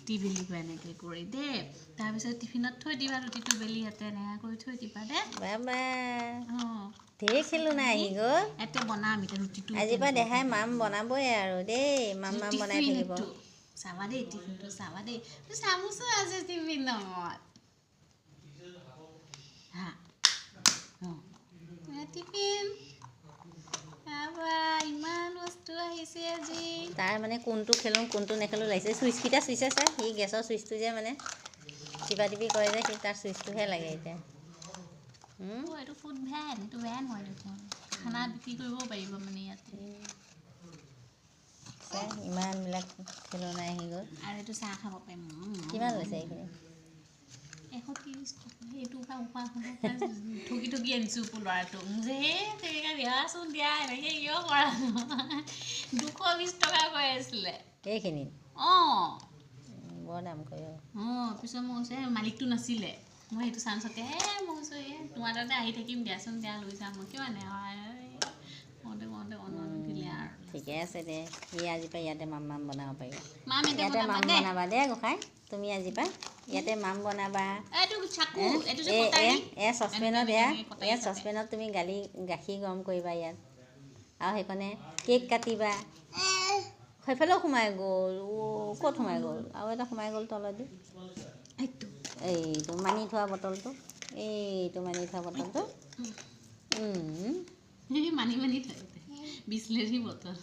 ৰুটি বেলিব এনেকৈ কৰি দেই তাৰপিছত টিফিনত থৈ দিবা ৰুটিটো বেলি ইয়াতে এনেকৈ কৰি থৈ দিবা দেই বাবা অঁ ধেৰ খেলো নাই আহি গ'ল ইয়াতে বনাম এতিয়া ৰুটিটো আজিৰ পৰা দেখাই মাম বনাবই আৰু দেই মাম বনাই থাকিব চাবা দেই টিফিনটো চাবা দেই চামুচো আছে টিফিনত হা অঁ টিফিন ইমান বস্তু আহিছে আজি তাৰ মানে কোনটো খেলোঁ কোনটো নেখেলোঁ লাগিছে চুইচকেইটা চুইচে চাই সি গেছৰ চুইচটো যে মানে কিবা কিবি কৰে যে সি তাৰ চুইচটোহে লাগে এতিয়া এইটো ফুড ভেন এইটো ভেন হয় দেখোন খানা বিক্ৰী কৰিব পাৰিব মানে ইয়াতে ইমানবিলাক খেলনা আহি গ'ল আৰু এইটো চাহ খাব পাৰিম কিমান লৈছে এইখিনি 130 টকা এইটো ঠগি ঠগি আনিছোঁ ল'ৰাটোক যে তেনেকৈ দিয়াচোন দিয়া এনেকৈ কিয় কৰা 220 টকা কৈ আছিলে এইখিনিত অঁ বৰ দাম কৰে অঁ পিছত মই কৈছোঁ মালিকটো নাছিলে মই সেইটো চান্সতে মই কৈছোঁ তোমাৰ তাতে আহি থাকিম দিয়াচোন দিয়া লৈ যাম মই কিয় কওঁতে দিলে আৰু ঠিকে আছে দে সি আজিৰ পৰা ইয়াতে মাম বনাব পাৰিব মাম ইয়াতে মাম বনাবা দেই গোসাঁই তুমি আজিৰ পৰা ইয়াতে মাম বনাবা চচপেনত এয়া চচপেনত তুমি গাখীৰ গৰম কৰিবা ইয়াত আৰু সেইখনে কেক কাটিবা সেইফালেও সোমাই গ'ল ক'ত সোমাই গ'ল আৰু এটা সোমাই গ'ল তলদি এইটো মানি থোৱা বটলটো মানি থয় বিছলেৰী বটল